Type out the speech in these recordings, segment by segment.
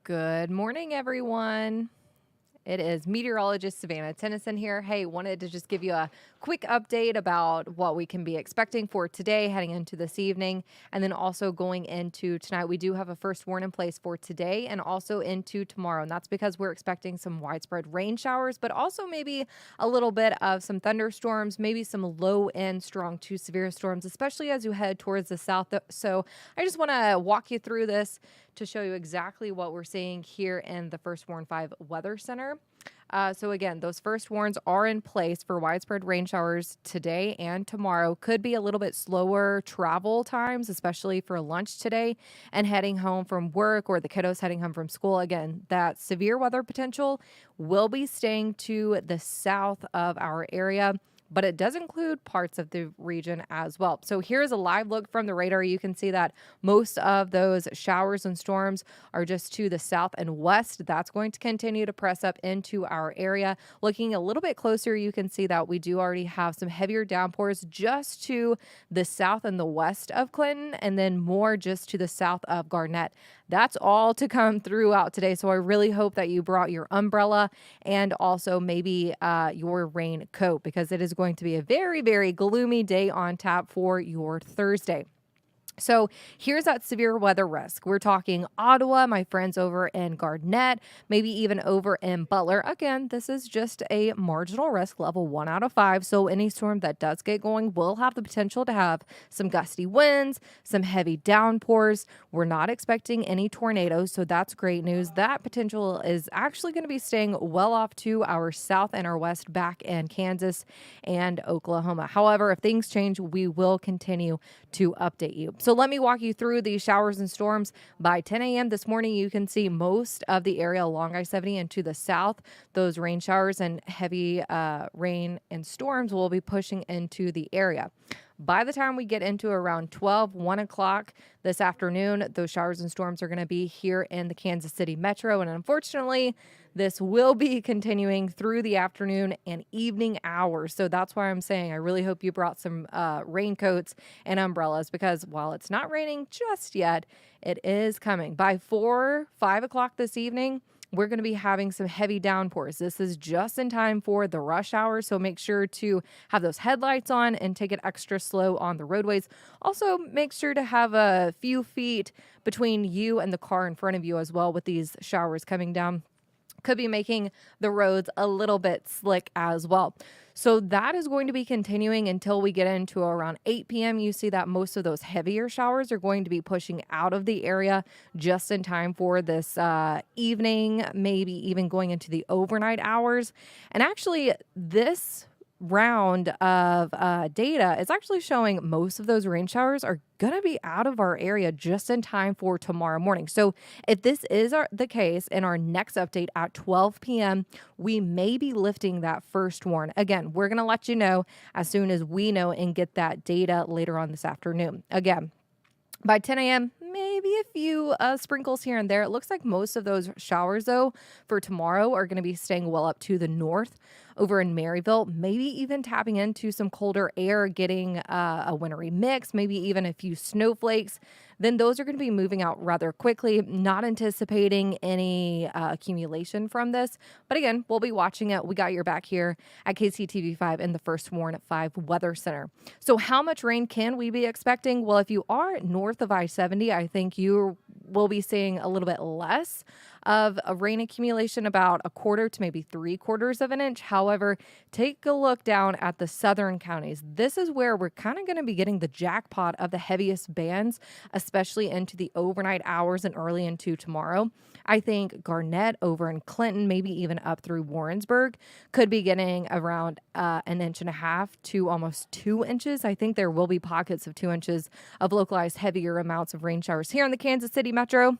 Good morning, everyone. It is Meteorologist Savannah Tennyson here. Hey, wanted to just give you a quick update about what we can be expecting for today, heading into this evening, and then also going into tonight. We do have a first warn in place for today and also into tomorrow. And that's because we're expecting some widespread rain showers, but also maybe a little bit of some thunderstorms, maybe some low end strong to severe storms, especially as you head towards the south. So I just want to walk you through this to show you exactly what we're seeing here in the First Warn 5 Weather Center. So again, those first warns are in place for widespread rain showers today and tomorrow. Could be a little bit slower travel times, especially for lunch today and heading home from work or the kiddos heading home from school. Again, that severe weather potential will be staying to the south of our area, but it does include parts of the region as well. So here's a live look from the radar. You can see that most of those showers and storms are just to the south and west. That's going to continue to press up into our area. Looking a little bit closer, you can see that we do already have some heavier downpours just to the south and the west of Clinton, and then more just to the south of Garnett. That's all to come throughout today. So I really hope that you brought your umbrella and also maybe your raincoat, because it is going to be a very, very gloomy day on tap for your Thursday. So here's that severe weather risk. We're talking Ottawa, my friends over in Garnett, maybe even over in Butler. Again, this is just a marginal risk, level 1 out of 5. So any storm that does get going will have the potential to have some gusty winds, some heavy downpours. We're not expecting any tornadoes, so that's great news. That potential is actually going to be staying well off to our south and our west back in Kansas and Oklahoma. However, if things change, we will continue to update you. So let me walk you through these showers and storms. By 10 a.m. this morning, you can see most of the area along I-70 and to the south. Those rain showers and heavy rain and storms will be pushing into the area. By the time we get into around 1 o'clock this afternoon, those showers and storms are going to be here in the Kansas City metro. And unfortunately, this will be continuing through the afternoon and evening hours. So that's why I'm saying I really hope you brought some raincoats and umbrellas, because while it's not raining just yet, it is coming. By 5 o'clock this evening, we're going to be having some heavy downpours. This is just in time for the rush hour, so make sure to have those headlights on and take it extra slow on the roadways. Also, make sure to have a few feet between you and the car in front of you as well with these showers coming down. Could be making the roads a little bit slick as well. So that is going to be continuing until we get into around 8 p.m. You see that most of those heavier showers are going to be pushing out of the area just in time for this evening, maybe even going into the overnight hours. And actually, this round of data is actually showing most of those rain showers are going to be out of our area just in time for tomorrow morning. So if this is the case in our next update at 12 p.m., we may be lifting that first warn. Again, we're going to let you know as soon as we know and get that data later on this afternoon. Again, by 10 a.m., maybe a few sprinkles here and there. It looks like most of those showers, though, for tomorrow are going to be staying well up to the north over in Maryville, maybe even tapping into some colder air, getting a wintry mix, maybe even a few snowflakes. Then those are going to be moving out rather quickly, not anticipating any accumulation from this. But again, we'll be watching it. We got your back here at KCTV5 in the First Warn at 5 Weather Center. So how much rain can we be expecting? Well, if you are north of I-70, I think you will be seeing a little bit less of a rain accumulation, about 1/4 to maybe 3/4 of an inch. However, take a look down at the southern counties. This is where we're kind of going to be getting the jackpot of the heaviest bands, especially into the overnight hours and early into tomorrow. I think Garnett over in Clinton, maybe even up through Warrensburg, could be getting around 1.5 to almost 2 inches. I think there will be pockets of 2 inches of localized heavier amounts of rain showers here in the Kansas City metro.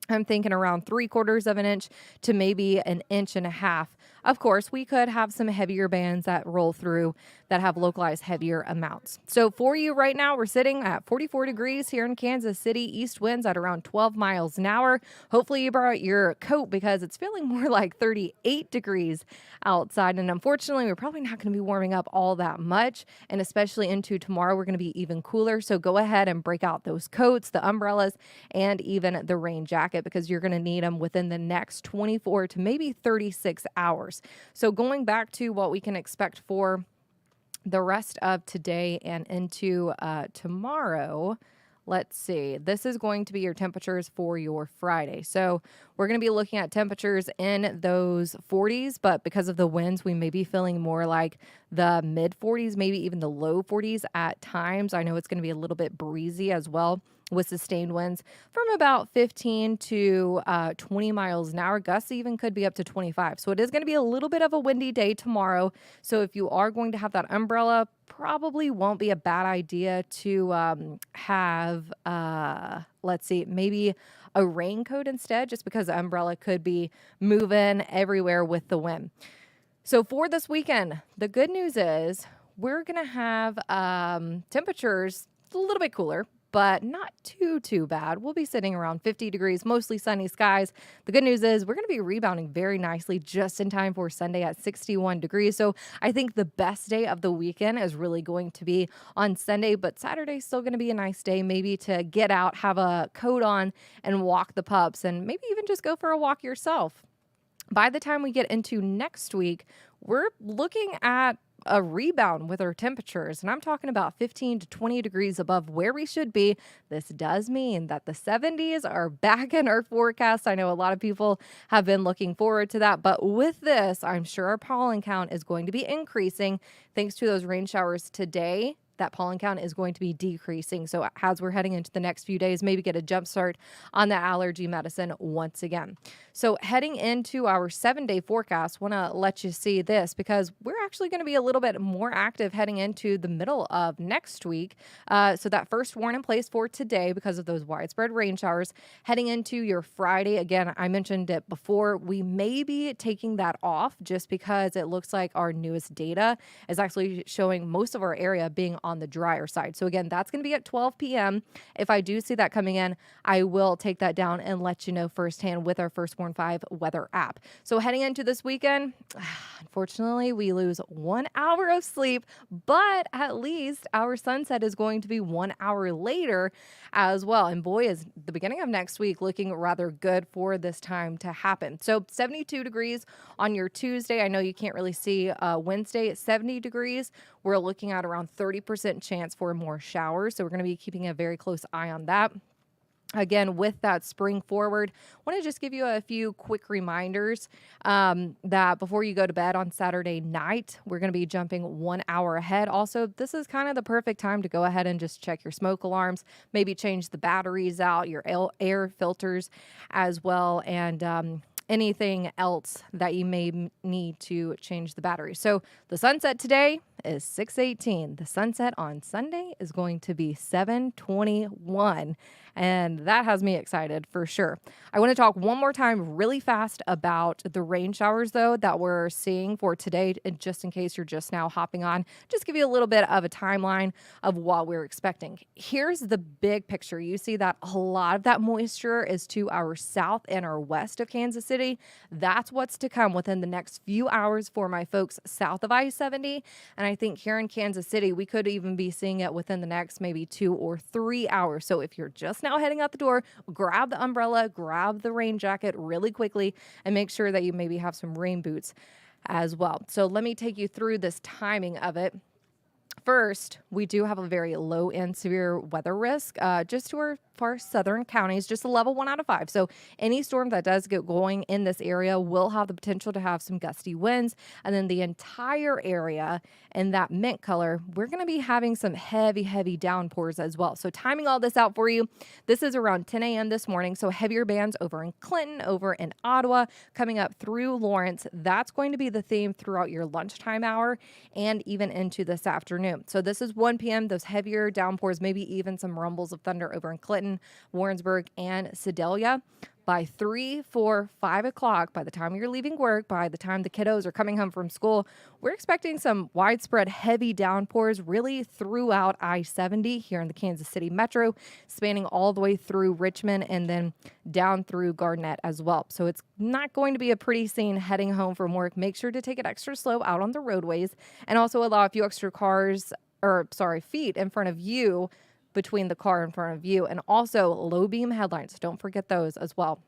I'm thinking around 3/4 of an inch to maybe 1.5 inches Of course, we could have some heavier bands that roll through that have localized heavier amounts. So for you right now, we're sitting at 44 degrees here in Kansas City, east winds at around 12 miles an hour. Hopefully you brought your coat because it's feeling more like 38 degrees outside. And unfortunately, we're probably not going to be warming up all that much. And especially into tomorrow, we're going to be even cooler. So go ahead and break out those coats, the umbrellas, and even the rain jacket because you're going to need them within the next 24 to maybe 36 hours. So going back to what we can expect for the rest of today and into tomorrow, let's see. This is going to be your temperatures for your Friday. So we're going to be looking at temperatures in those 40s, but because of the winds, we may be feeling more like the mid 40s, maybe even the low 40s at times. I know it's going to be a little bit breezy as well, with sustained winds from about 15 to 20 miles an hour. Gusts even could be up to 25. So it is going to be a little bit of a windy day tomorrow. So if you are going to have that umbrella, probably won't be a bad idea to have, let's see, maybe a raincoat instead, just because the umbrella could be moving everywhere with the wind. So for this weekend, the good news is we're going to have temperatures a little bit cooler, but not too bad. We'll be sitting around 50 degrees, mostly sunny skies. The good news is we're going to be rebounding very nicely just in time for Sunday at 61 degrees. So I think the best day of the weekend is really going to be on Sunday, but Saturday's still going to be a nice day, maybe to get out, have a coat on, and walk the pups, and maybe even just go for a walk yourself. By the time we get into next week, we're looking at a rebound with our temperatures, and I'm talking about 15 to 20 degrees above where we should be. This does mean that the 70s are back in our forecast. I know a lot of people have been looking forward to that, but with this, I'm sure our pollen count is going to be increasing thanks to those rain showers today. That pollen count is going to be decreasing. So as we're heading into the next few days, maybe get a jump start on the allergy medicine once again. So heading into our 7-day forecast, want to let you see this because we're actually going to be a little bit more active heading into the middle of next week. So that first warning in place for today because of those widespread rain showers. Heading into your Friday, again, I mentioned it before, we may be taking that off just because it looks like our newest data is actually showing most of our area being on the drier side. So again, that's going to be at 12 p.m. If I do see that coming in, I will take that down and let you know firsthand with our Firstborn 5 weather app. So heading into this weekend, unfortunately, we lose 1 hour of sleep, but at least our sunset is going to be 1 hour later as well. And boy, is the beginning of next week looking rather good for this time to happen. So 72 degrees on your Tuesday. I know you can't really see Wednesday at 70 degrees. We're looking at around 30% chance for more showers. So we're going to be keeping a very close eye on that. Again, with that spring forward, I want to just give you a few quick reminders that before you go to bed on Saturday night, we're going to be jumping 1 hour ahead. Also, this is kind of the perfect time to go ahead and just check your smoke alarms, maybe change the batteries out, your air filters as well, and anything else that you may need to change the battery. So the sunset today is 6:18. The sunset on Sunday is going to be 7:21. And that has me excited for sure. I want to talk one more time really fast about the rain showers, though, that we're seeing for today. And just in case you're just now hopping on, just give you a little bit of a timeline of what we're expecting. Here's the big picture. You see that a lot of that moisture is to our south and our west of Kansas City. That's what's to come within the next few hours for my folks south of I-70. And I think here in Kansas City, we could even be seeing it within the next maybe 2 or 3 hours. So if you're just now heading out the door, grab the umbrella, grab the rain jacket really quickly, and make sure that you maybe have some rain boots as well. So let me take you through this timing of it. First, we do have a very low and severe weather risk just to our far southern counties, just a level 1 out of 5. So any storm that does get going in this area will have the potential to have some gusty winds. And then the entire area in that mint color, we're going to be having some heavy downpours as well. So timing all this out for you, this is around 10 a.m. this morning. So heavier bands over in Clinton, over in Ottawa, coming up through Lawrence. That's going to be the theme throughout your lunchtime hour and even into this afternoon. So this is 1 p.m. Those heavier downpours, maybe even some rumbles of thunder over in Clinton. Trenton, Warrensburg, and Sedalia. By 3, 4, 5 o'clock, by the time you're leaving work, by the time the kiddos are coming home from school, we're expecting some widespread heavy downpours really throughout I-70 here in the Kansas City metro, spanning all the way through Richmond and then down through Gardnett as well. So it's not going to be a pretty scene heading home from work. Make sure to take it extra slow out on the roadways and also allow a few extra feet in front of you, between the car in front of you, and also low beam headlights. Don't forget those as well.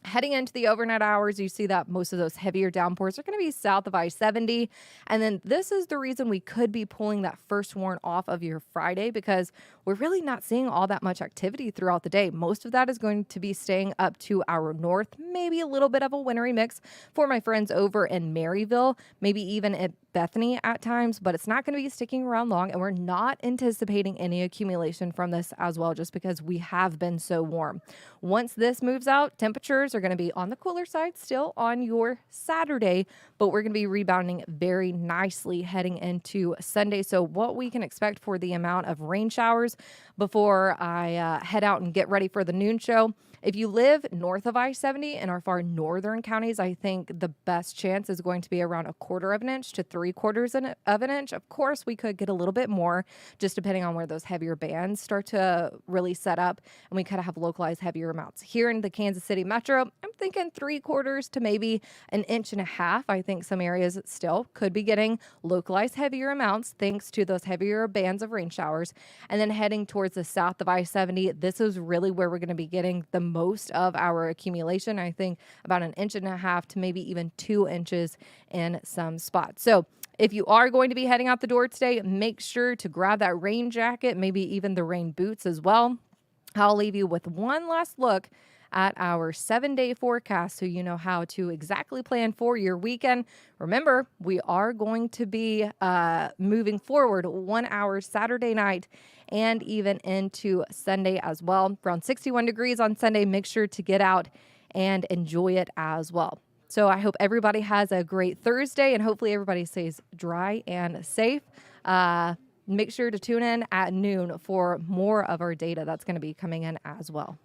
Heading into the overnight hours, you see that most of those heavier downpours are going to be south of I-70. And then this is the reason we could be pulling that first warrant off of your Friday, because we're really not seeing all that much activity throughout the day. Most of that is going to be staying up to our north, maybe a little bit of a wintry mix for my friends over in Maryville, maybe even at Bethany at times, but it's not going to be sticking around long, and we're not anticipating any accumulation from this as well, just because we have been so warm. Once this moves out, temperatures are going to be on the cooler side still on your Saturday, but we're going to be rebounding very nicely heading into Sunday. So what we can expect for the amount of rain showers before I head out and get ready for the noon show. If you live north of I-70 in our far northern counties, I think the best chance is going to be around 1/4 of an inch to 3/4 of an inch. Of course, we could get a little bit more just depending on where those heavier bands start to really set up, and we kind of have localized heavier amounts. Here in the Kansas City metro, I'm thinking 3/4 to maybe 1.5 inches. I think some areas still could be getting localized heavier amounts thanks to those heavier bands of rain showers. And then heading towards the south of I-70, this is really where we're going to be getting the most of our accumulation. I think about 1.5 inches to maybe even 2 inches in some spots. So if you are going to be heading out the door today, make sure to grab that rain jacket, maybe even the rain boots as well. I'll leave you with one last look at our 7-day forecast so you know how to exactly plan for your weekend. Remember, we are going to be moving forward 1 hour Saturday night and even into Sunday as well. Around 61 degrees on Sunday. Make sure to get out and enjoy it as well. So I hope everybody has a great Thursday, and hopefully everybody stays dry and safe. Make sure to tune in at noon for more of our data that's going to be coming in as well.